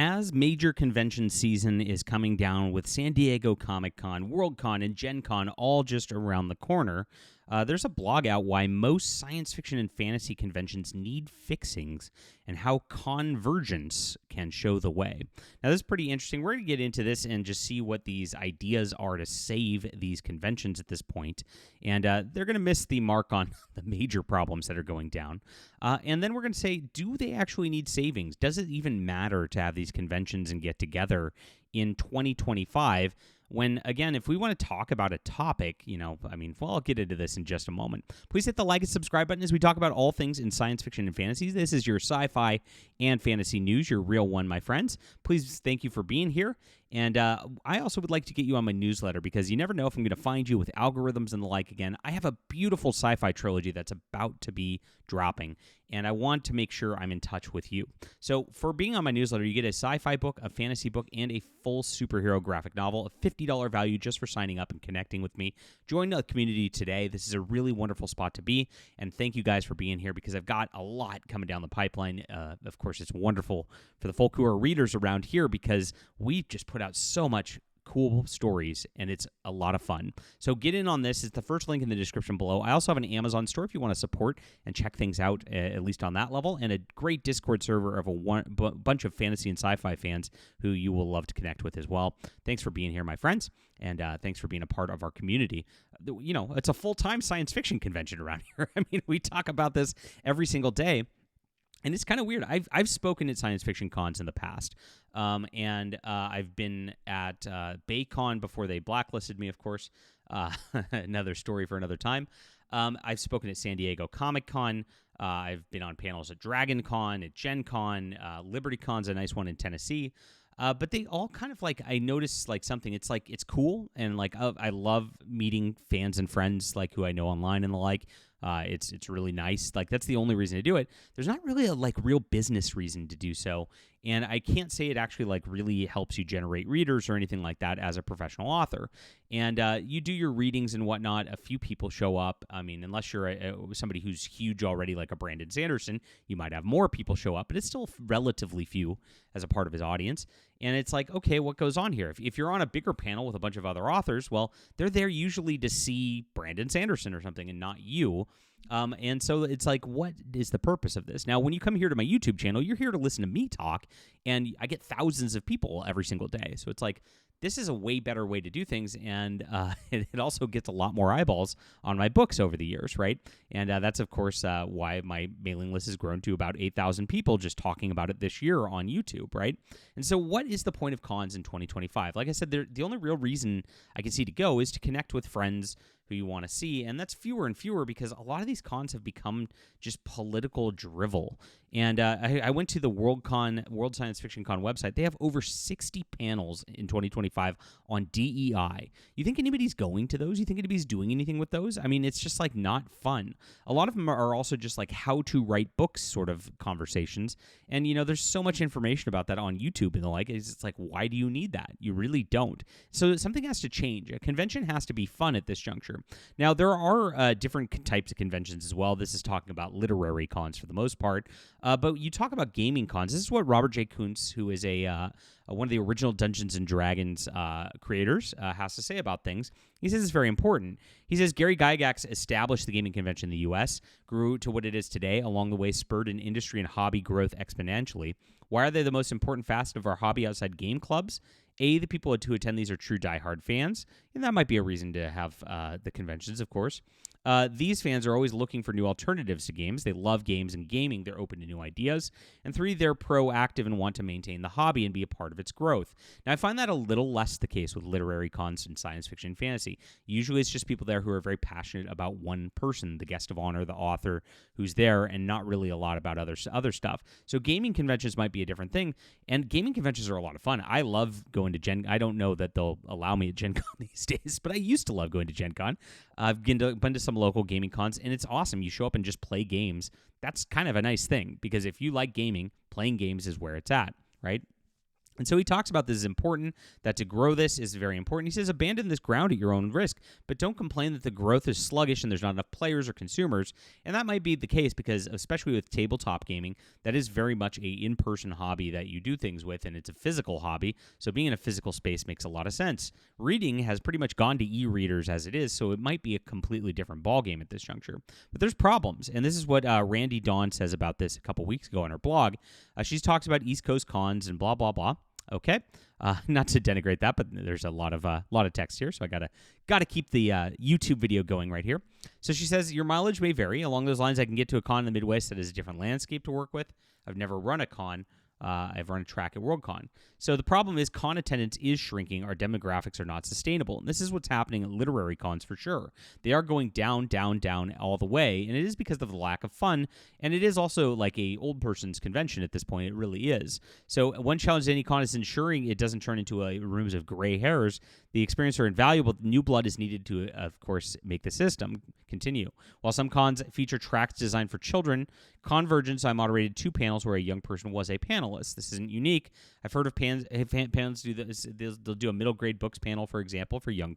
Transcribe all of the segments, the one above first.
as major convention season is coming down with San Diego Comic-Con, Worldcon, and GenCon all just around the corner, there's a blog out why most science fiction and fantasy conventions need fixings and how convergence can show the way. Now, this is pretty interesting. We're going to get into this and just see what these ideas are to save these conventions at this point. And they're going to miss the mark on the major problems that are going down. And then we're going to say, do they actually need savings? Does it even matter to have these conventions and get together in 2025? When, again, if we want to talk about a topic, I'll get into this in just a moment. Please hit the like and subscribe button as we talk about all things in science fiction and fantasy. This is your sci-fi and fantasy news, your real one, my friends. Please, thank you for being here. And I also would like to get you on my newsletter because you never know if I'm going to find you with algorithms and the like again. I have a beautiful sci-fi trilogy that's about to be dropping, and I want to make sure I'm in touch with you. So for being on my newsletter, you get a sci-fi book, a fantasy book, and a full superhero graphic novel, a $50 value just for signing up and connecting with me. Join the community today. This is a really wonderful spot to be, and thank you guys for being here because I've got a lot coming down the pipeline. Of course, it's wonderful for the folk who are readers around here because we just put out so much cool stories, and it's a lot of fun. So get in on this. It's the first link in the description below. I also have an Amazon store if you want to support and check things out, at least on that level, and a great Discord server of a bunch of fantasy and sci-fi fans who you will love to connect with as well. Thanks for being here, my friends, and thanks for being a part of our community. It's a full-time science fiction convention around here. We talk about this every single day. And it's kind of weird. I've spoken at science fiction cons in the past, and I've been at BayCon before they blacklisted me, of course. Another story for another time. I've spoken at San Diego Comic-Con. I've been on panels at DragonCon, at GenCon. LibertyCon's a nice one in Tennessee. But they all kind of I noticed something. It's it's cool, and I love meeting fans and friends who I know online and the like. It's really nice. That's the only reason to do it. There's not really a real business reason to do so, and I can't say it actually really helps you generate readers or anything like that as a professional author. And you do your readings and whatnot. A few people show up. Unless you're somebody who's huge already, like a Brandon Sanderson, you might have more people show up, but it's still relatively few as a part of his audience. And it's okay, what goes on here? If you're on a bigger panel with a bunch of other authors, well, they're there usually to see Brandon Sanderson or something and not you. And so it's what is the purpose of this? Now, when you come here to my YouTube channel, you're here to listen to me talk, and I get thousands of people every single day. So it's this is a way better way to do things, and it also gets a lot more eyeballs on my books over the years, right? And that's, of course, why my mailing list has grown to about 8,000 people just talking about it this year on YouTube, right? And so what is the point of cons in 2025? Like I said, the only real reason I can see to go is to connect with friends who you want to see, and that's fewer and fewer because a lot of these cons have become just political drivel. And I went to the Worldcon, World Science Fiction Con website. They have over 60 panels in 2025 on DEI. You think anybody's going to those? You think anybody's doing anything with those? It's just not fun. A lot of them are also just how to write books sort of conversations. And, there's so much information about that on YouTube and the like. It's why do you need that? You really don't. So something has to change. A convention has to be fun at this juncture. Now, there are different types of conventions as well. This is talking about literary cons for the most part. But you talk about gaming cons. This is what Robert J. Kuntz, who is one of the original Dungeons & Dragons creators, has to say about things. He says it's very important. He says Gary Gygax established the gaming convention in the U.S., grew to what it is today, along the way spurred an industry and hobby growth exponentially. Why are they the most important facet of our hobby outside game clubs? The people who attend these are true diehard fans, and that might be a reason to have the conventions, of course. These fans are always looking for new alternatives to games. They love games and gaming. They're open to new ideas. And 3, they're proactive and want to maintain the hobby and be a part of its growth. Now, I find that a little less the case with literary cons and science fiction and fantasy. Usually, it's just people there who are very passionate about one person, the guest of honor, the author who's there, and not really a lot about other stuff. So gaming conventions might be a different thing, and gaming conventions are a lot of fun. I love going to Gen. I don't know that they'll allow me at Gen Con these days, but I used to love going to Gen Con. I've been to some local gaming cons, and it's awesome. You show up and just play games. That's kind of a nice thing, because if you like gaming, playing games is where it's at, right? And so he talks about this is important, that to grow this is very important. He says, abandon this ground at your own risk, but don't complain that the growth is sluggish and there's not enough players or consumers. And that might be the case because, especially with tabletop gaming, that is very much a in-person hobby that you do things with, and it's a physical hobby. So being in a physical space makes a lot of sense. Reading has pretty much gone to e-readers as it is, so it might be a completely different ballgame at this juncture. But there's problems, and this is what Randy Dawn says about this a couple weeks ago on her blog. She talks about East Coast cons and blah, blah, blah. Okay, not to denigrate that, but there's a lot of text here, so I gotta keep the YouTube video going right here. So she says your mileage may vary. Along those lines, I can get to a con in the Midwest that has a different landscape to work with. I've never run a con. I've run a track at Worldcon. So the problem is con attendance is shrinking. Our demographics are not sustainable. And this is what's happening at literary cons for sure. They are going down, down, down all the way. And it is because of the lack of fun. And it is also like a old person's convention at this point. It really is. So one challenge to any con is ensuring it doesn't turn into rooms of gray hairs. The experience are invaluable. New blood is needed to, of course, make the system continue. While some cons feature tracks designed for children, Convergence, I moderated 2 panels where a young person was a panelist. This isn't unique. I've heard of panels do this. They'll do a middle grade books panel, for example, for young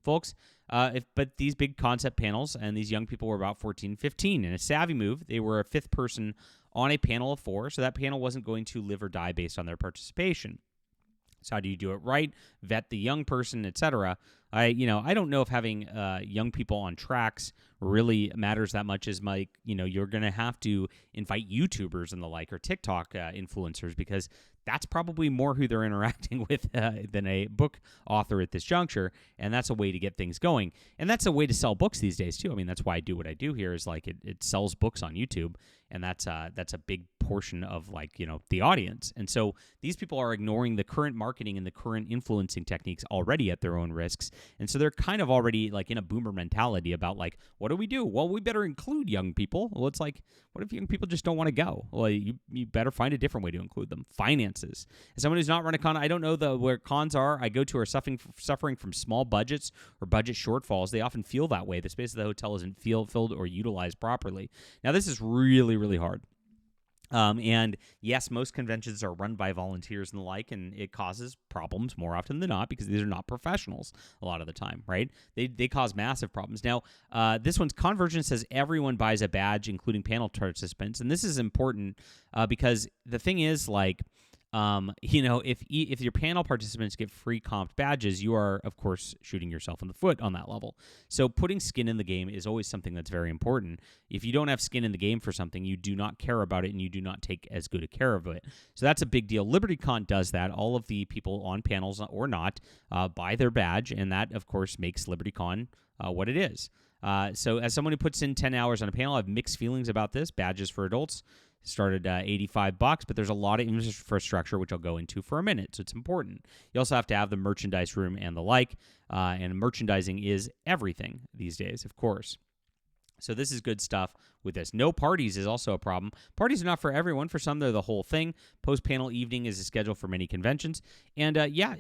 folks. But these big concept panels, and these young people were about 14, 15. In a savvy move, they were a 5th person on a panel of 4, so that panel wasn't going to live or die based on their participation. So how do you do it right? Vet the young person, etc. I don't know if having young people on tracks really matters that much as you're going to have to invite YouTubers and the like or TikTok influencers because that's probably more who they're interacting with than a book author at this juncture, and that's a way to get things going. And that's a way to sell books these days, too. I mean, that's why I do what I do here is it sells books on YouTube, and that's a big portion of the audience. And so these people are ignoring the current marketing and the current influencing techniques already at their own risks. And so they're kind of already in a boomer mentality about what do we do? Well, we better include young people. Well, it's what if young people just don't want to go? Well, you better find a different way to include them. Finances. As someone who's not run a con, I don't know where cons I go to are suffering from small budgets or budget shortfalls. They often feel that way. The space of the hotel isn't filled or utilized properly. Now, this is really, really hard. And yes, most conventions are run by volunteers and the like, and it causes problems more often than not because these are not professionals a lot of the time, right? They cause massive problems. Now, this one's Convergence says everyone buys a badge, including panel participants, and this is important because the thing is, if your panel participants get free comped badges, you are, of course, shooting yourself in the foot on that level. So putting skin in the game is always something that's very important. If you don't have skin in the game for something, you do not care about it and you do not take as good a care of it. So that's a big deal. LibertyCon does that. All of the people on panels or not buy their badge, and that, of course, makes LibertyCon what it is. So as someone who puts in 10 hours on a panel, I have mixed feelings about this. Badges for adults started $85, but there's a lot of infrastructure, which I'll go into for a minute, so it's important. You also have to have the merchandise room and the like, and merchandising is everything these days, of course. So this is good stuff with this. No parties is also a problem. Parties are not for everyone. For some, they're the whole thing. Post-panel evening is a schedule for many conventions. And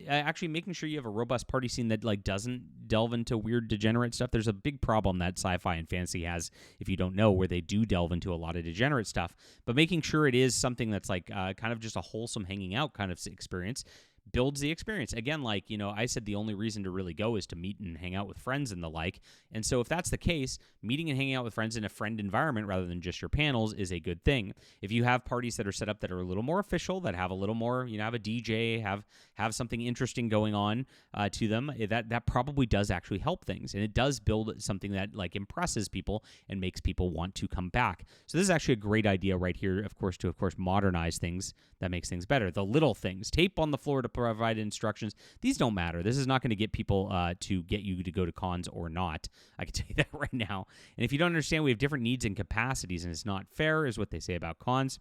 actually making sure you have a robust party scene that doesn't delve into weird degenerate stuff. There's a big problem that sci-fi and fantasy has, if you don't know, where they do delve into a lot of degenerate stuff. But making sure it is something that's kind of just a wholesome hanging out kind of experience builds the experience. Again, I said the only reason to really go is to meet and hang out with friends and the like. And so if that's the case, meeting and hanging out with friends in a friend environment rather than just your panels is a good thing. If you have parties that are set up that are a little more official, that have a little more, have a DJ, have something interesting going on to them, that probably does actually help things. And it does build something that impresses people and makes people want to come back. So this is actually a great idea right here, of course, to modernize things that makes things better. The little things, tape on the floor to provide instructions. These don't matter. This is not going to get people to get you to go to cons or not. I can tell you that right now. And if you don't understand, we have different needs and capacities, and it's not fair, is what they say about cons.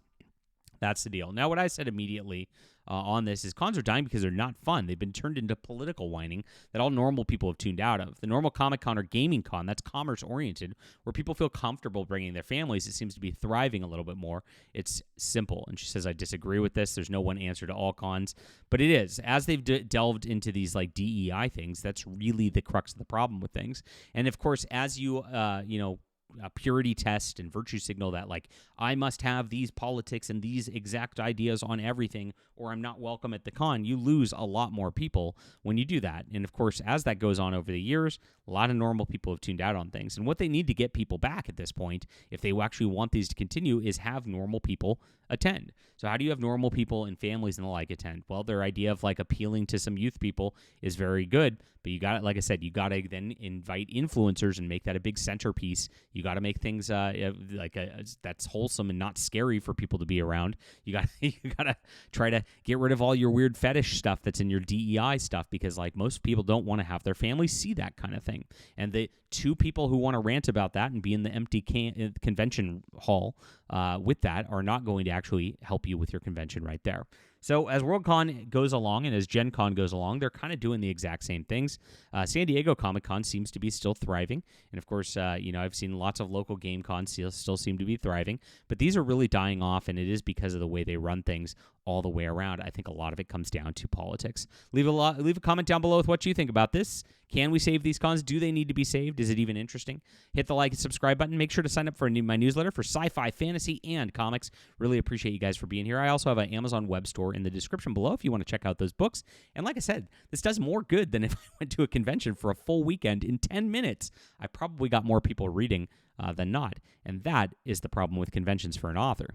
That's the deal. Now, what I said immediately on this is cons are dying because they're not fun. They've been turned into political whining that all normal people have tuned out of. The normal Comic-Con or Gaming Con, that's commerce-oriented, where people feel comfortable bringing their families. It seems to be thriving a little bit more. It's simple. And she says, I disagree with this. There's no one answer to all cons. But it is. As they've delved into these DEI things, that's really the crux of the problem with things. And, of course, as you, a purity test and virtue signal that, like, I must have these politics and these exact ideas on everything or I'm not welcome at the con, you lose a lot more people when you do that. And of course, as that goes on over the years, a lot of normal people have tuned out on things. And what they need to get people back at this point, if they actually want these to continue, is have normal people attend. So how do you have normal people and families and the like attend? Well, their idea of like appealing to some youth people is very good, but you got to, like I said, you got to then invite influencers and make that a big centerpiece. You got to make things that's wholesome and not scary for people to be around. You got to try to get rid of all your weird fetish stuff that's in your DEI stuff, because like most people don't want to have their families see that kind of thing. And the two people who want to rant about that and be in the empty convention hall with that are not going to actually help you with your convention right there. So as Worldcon goes along and as GenCon goes along, they're kind of doing the exact same things. San Diego Comic-Con seems to be still thriving. And of course, I've seen lots of local game cons still seem to be thriving. But these are really dying off, and it is because of the way they run things all the way around. I think a lot of it comes down to politics. Leave a comment down below with what you think about this. Can we save these cons? Do they need to be saved? Is it even interesting? Hit the like and subscribe button. Make sure to sign up for my newsletter for sci-fi, fantasy, and comics. Really appreciate you guys for being here. I also have an Amazon web store in the description below if you want to check out those books. And like I said, this does more good than if I went to a convention for a full weekend in 10 minutes. I probably got more people reading than not. And that is the problem with conventions for an author.